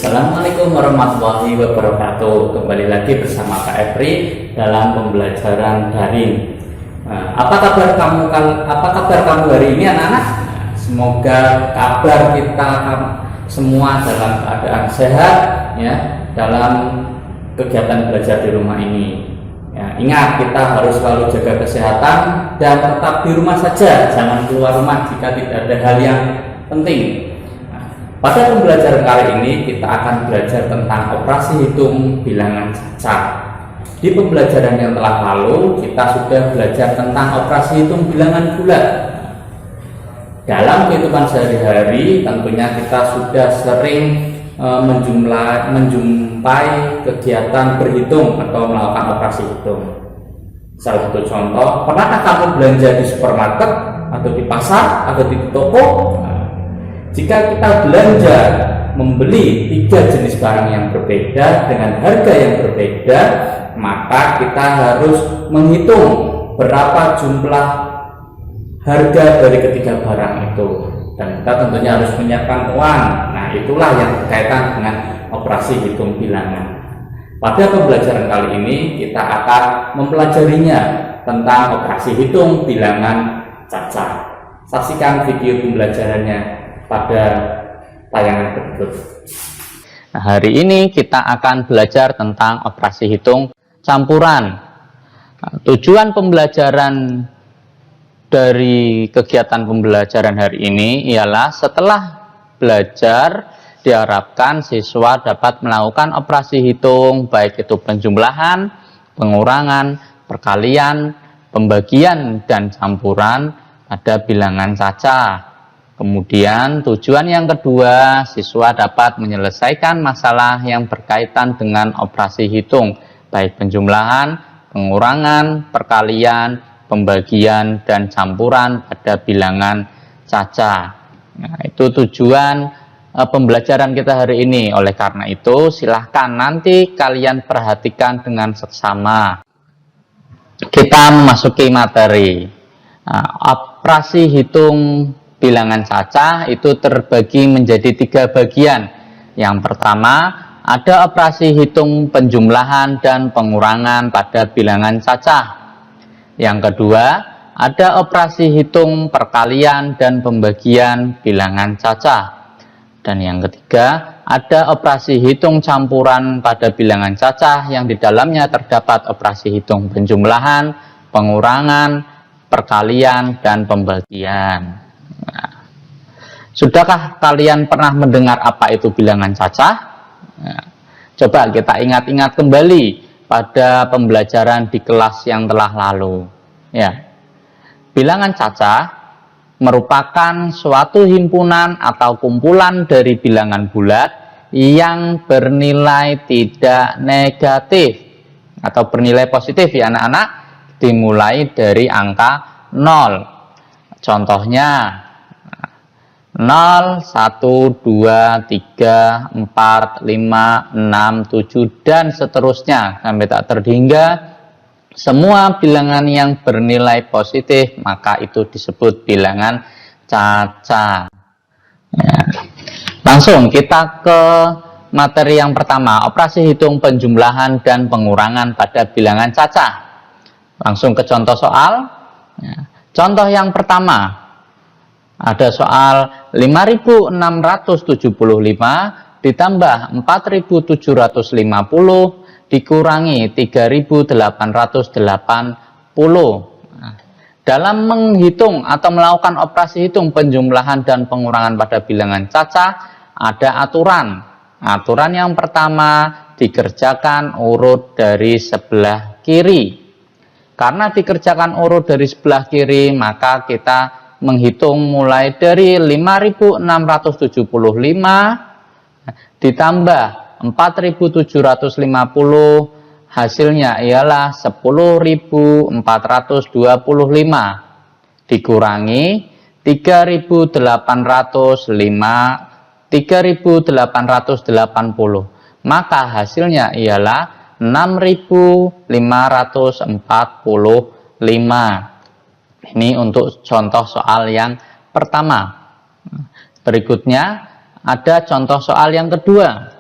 Assalamualaikum warahmatullahi wabarakatuh. Kembali lagi bersama Kak Efri dalam pembelajaran daring. Apa kabar kamu hari ini anak-anak? Semoga kabar kita semua dalam keadaan sehat ya dalam kegiatan belajar di rumah ini. Ya, ingat kita harus selalu jaga kesehatan dan tetap di rumah saja, jangan keluar rumah jika tidak ada hal yang penting. Pada pembelajaran kali ini kita akan belajar tentang operasi hitung bilangan caca. Di pembelajaran yang telah lalu kita sudah belajar tentang operasi hitung bilangan bulat. Dalam kehidupan sehari-hari tentunya kita sudah sering menjumpai kegiatan berhitung atau melakukan operasi hitung. Salah satu contoh, pernahkah kamu belanja di supermarket atau di pasar atau di toko? Jika kita belanja membeli 3 jenis barang yang berbeda dengan harga yang berbeda, maka kita harus menghitung berapa jumlah harga dari ketiga barang itu, dan kita tentunya harus menyiapkan uang. Nah, itulah yang berkaitan dengan operasi hitung bilangan. Pada pembelajaran kali ini kita akan mempelajarinya tentang operasi hitung bilangan caca. Saksikan video pembelajarannya pada tayangan berikut. Nah, hari ini kita akan belajar tentang operasi hitung campuran. Nah, tujuan pembelajaran dari kegiatan pembelajaran hari ini ialah setelah belajar diharapkan siswa dapat melakukan operasi hitung baik itu penjumlahan, pengurangan, perkalian, pembagian, dan campuran pada bilangan caca. Kemudian tujuan yang kedua, siswa dapat menyelesaikan masalah yang berkaitan dengan operasi hitung, baik penjumlahan, pengurangan, perkalian, pembagian, dan campuran pada bilangan caca. Nah, itu tujuan pembelajaran kita hari ini. Oleh karena itu, silahkan nanti kalian perhatikan dengan seksama. Kita memasuki materi. Nah, operasi hitung bilangan caca itu terbagi menjadi 3 bagian. Yang pertama, ada operasi hitung penjumlahan dan pengurangan pada bilangan caca. Yang kedua, ada operasi hitung perkalian dan pembagian bilangan caca. Dan yang ketiga, ada operasi hitung campuran pada bilangan caca yang di dalamnya terdapat operasi hitung penjumlahan, pengurangan, perkalian, dan pembagian. Nah, sudahkah kalian pernah mendengar apa itu bilangan caca? Nah, coba kita ingat-ingat kembali pada pembelajaran di kelas yang telah lalu. Ya, bilangan caca merupakan suatu himpunan atau kumpulan dari bilangan bulat yang bernilai tidak negatif atau bernilai positif ya anak-anak, dimulai dari angka 0. Contohnya 0, 1, 2, 3, 4, 5, 6, 7, dan seterusnya sampai tak terhingga semua bilangan yang bernilai positif, maka itu disebut bilangan caca. Ya. Langsung kita ke materi yang pertama, operasi hitung penjumlahan dan pengurangan pada bilangan caca. Langsung ke contoh soal. Ya. Contoh yang pertama, ada soal 5.675 ditambah 4.750 dikurangi 3.880. Nah, dalam menghitung atau melakukan operasi hitung penjumlahan dan pengurangan pada bilangan caca, ada aturan. Aturan yang pertama, dikerjakan urut dari sebelah kiri. Karena dikerjakan urut dari sebelah kiri, maka kita menghitung mulai dari 5.675 ditambah 4.750, hasilnya ialah 10.425 dikurangi 3.880, maka hasilnya ialah 6.545. Ini untuk contoh soal yang pertama. Berikutnya ada contoh soal yang kedua.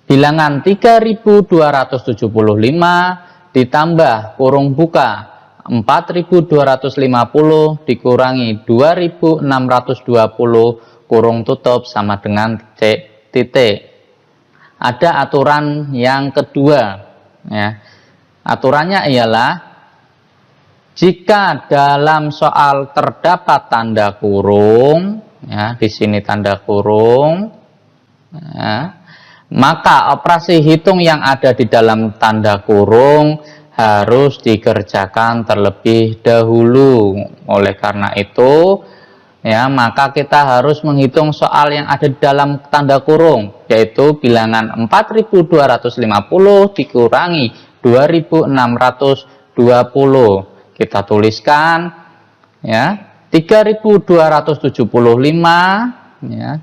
bilangan 3275 ditambah kurung buka 4250 dikurangi 2620 kurung tutup sama dengan titik. Ada aturan yang kedua, ya. Aturannya ialah jika dalam soal terdapat tanda kurung, ya, di sini tanda kurung, ya, maka operasi hitung yang ada di dalam tanda kurung harus dikerjakan terlebih dahulu. Oleh karena itu, ya, maka kita harus menghitung soal yang ada di dalam tanda kurung, yaitu bilangan 4250 dikurangi 2620. Kita tuliskan, ya, 3275, ya,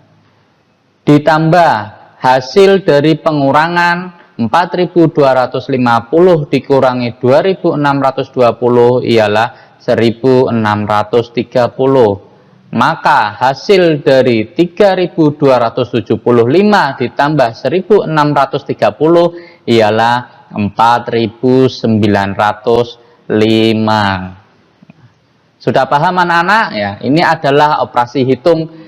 ditambah hasil dari pengurangan 4250 dikurangi 2620 ialah 1630. Maka hasil dari 3275 ditambah 1630 ialah 4905. Sudah paham anak-anak? Ya, ini adalah operasi hitung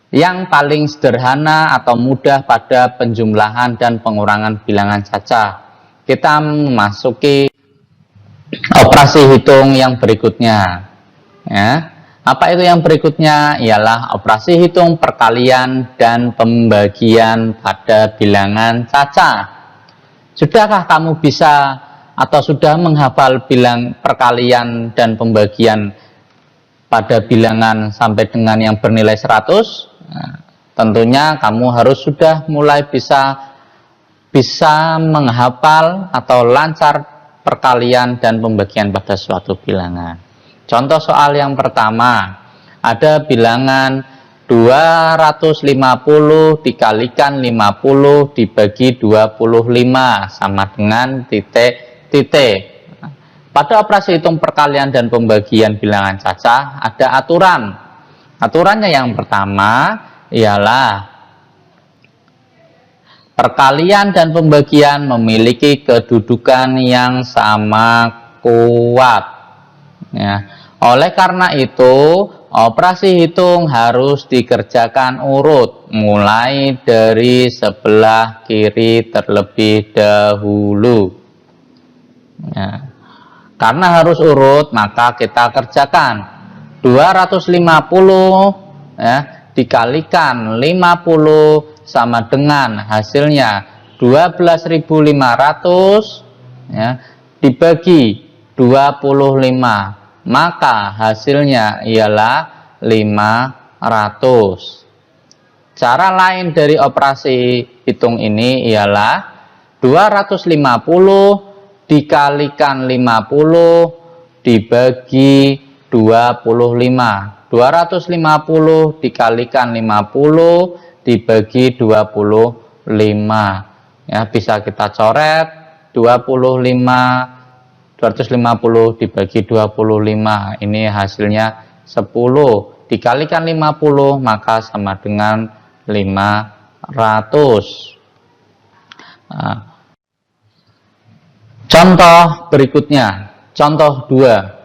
yang paling sederhana atau mudah pada penjumlahan dan pengurangan bilangan cacah. Kita memasuki operasi hitung yang berikutnya. Ya. Apa itu yang berikutnya? Ialah operasi hitung perkalian dan pembagian pada bilangan cacah. Sudahkah kamu bisa atau sudah menghafal bilang perkalian dan pembagian pada bilangan sampai dengan yang bernilai 100? Nah, tentunya kamu harus sudah mulai bisa menghafal atau lancar perkalian dan pembagian pada suatu bilangan. Contoh soal yang pertama, ada bilangan 250 dikalikan 50 dibagi 25 sama dengan titik. Pada operasi hitung perkalian dan pembagian bilangan cacah ada aturan. Aturannya yang pertama ialah perkalian dan pembagian memiliki kedudukan yang sama kuat. Ya. Oleh karena itu, operasi hitung harus dikerjakan urut, mulai dari sebelah kiri terlebih dahulu. Ya. Karena harus urut, maka kita kerjakan 250, ya, dikalikan 50 sama dengan hasilnya 12.500, ya, dibagi 25, maka hasilnya ialah 500. Cara lain dari operasi hitung ini ialah 250 dikalikan 50 dibagi 25. 250 dikalikan 50 dibagi 25. Ya, bisa kita coret 250 dibagi 25. Ini hasilnya 10. Dikalikan 50 maka sama dengan 500. Nah, contoh berikutnya, contoh 2.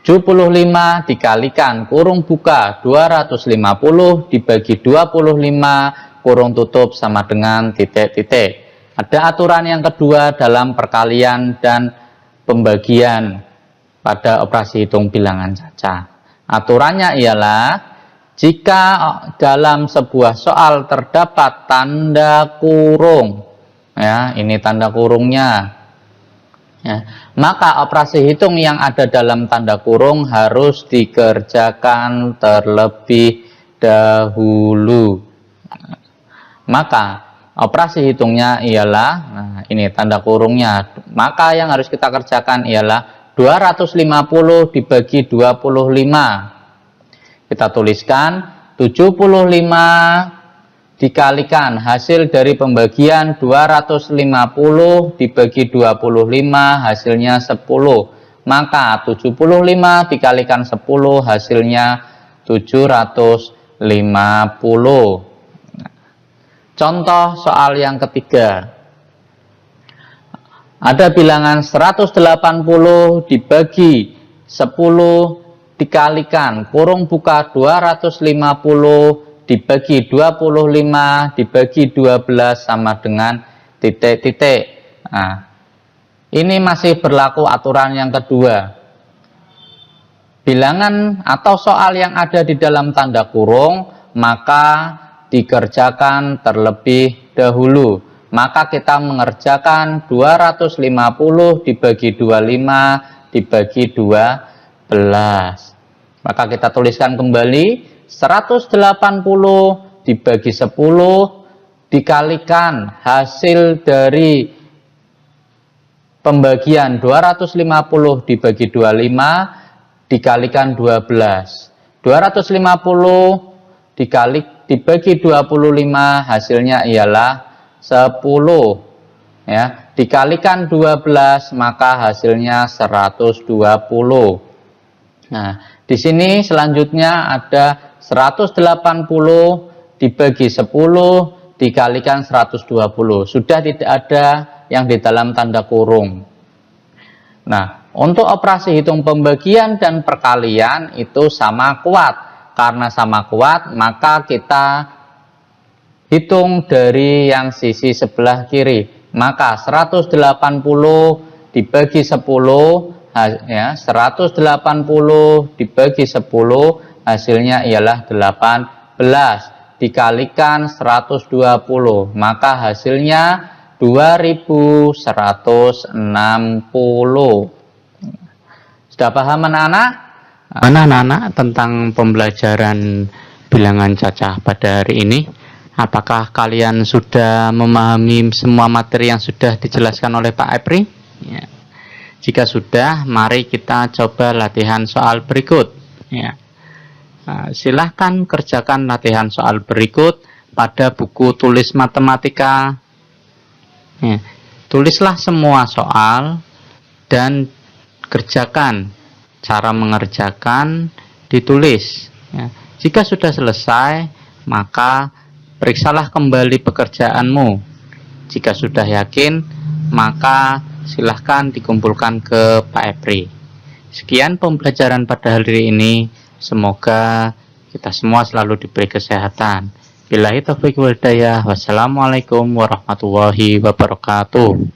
75 dikalikan kurung buka 250 dibagi 25 kurung tutup sama dengan titik. Ada aturan yang kedua dalam perkalian dan pembagian pada operasi hitung bilangan cacah. Aturannya ialah jika dalam sebuah soal terdapat tanda kurung, ya, ini tanda kurungnya, ya, maka operasi hitung yang ada dalam tanda kurung harus dikerjakan terlebih dahulu. Maka operasi hitungnya ialah, nah, ini tanda kurungnya, maka yang harus kita kerjakan ialah 250 dibagi 25. Kita tuliskan 75 dikalikan hasil dari pembagian 250 dibagi 25 hasilnya 10. Maka 75 dikalikan 10 hasilnya 750. Contoh soal yang ketiga. Ada bilangan 180 dibagi 10 dikalikan kurung buka 250 dibagi 25 dibagi 12 sama dengan titik-titik. Nah, ini masih berlaku aturan yang kedua. Bilangan atau soal yang ada di dalam tanda kurung maka dikerjakan terlebih dahulu. Maka kita mengerjakan 250 dibagi 25 dibagi 12. Maka kita tuliskan kembali 180 dibagi 10 dikalikan hasil dari pembagian 250 dibagi 25 dikalikan 12. 250 dibagi 25 hasilnya ialah 10. Ya, dikalikan 12 maka hasilnya 120. Nah, di sini selanjutnya ada 180 dibagi 10 dikalikan 120. Sudah tidak ada yang di dalam tanda kurung. Nah, untuk operasi hitung pembagian dan perkalian itu sama kuat. Karena sama kuat, maka kita hitung dari yang sisi sebelah kiri. Maka 180 dibagi 10, ya, 180 dibagi 10 hasilnya ialah 18. Dikalikan 120, maka hasilnya 2160. Sudah paham anak-anak? Mana anak-anak tentang pembelajaran bilangan cacah pada hari ini? Apakah kalian sudah memahami semua materi yang sudah dijelaskan oleh Pak Epri? Ya. Jika sudah, mari kita coba latihan soal berikut. Ya. Nah, silahkan kerjakan latihan soal berikut pada buku tulis matematika. Ya. Tulislah semua soal dan kerjakan. Cara mengerjakan ditulis. Ya. Jika sudah selesai, maka periksalah kembali pekerjaanmu. Jika sudah yakin, maka silahkan dikumpulkan ke Pak Epri. Sekian pembelajaran pada hari ini. Semoga kita semua selalu diberi kesehatan. Billahi taufiq wal hidayah. Wassalamualaikum warahmatullahi wabarakatuh.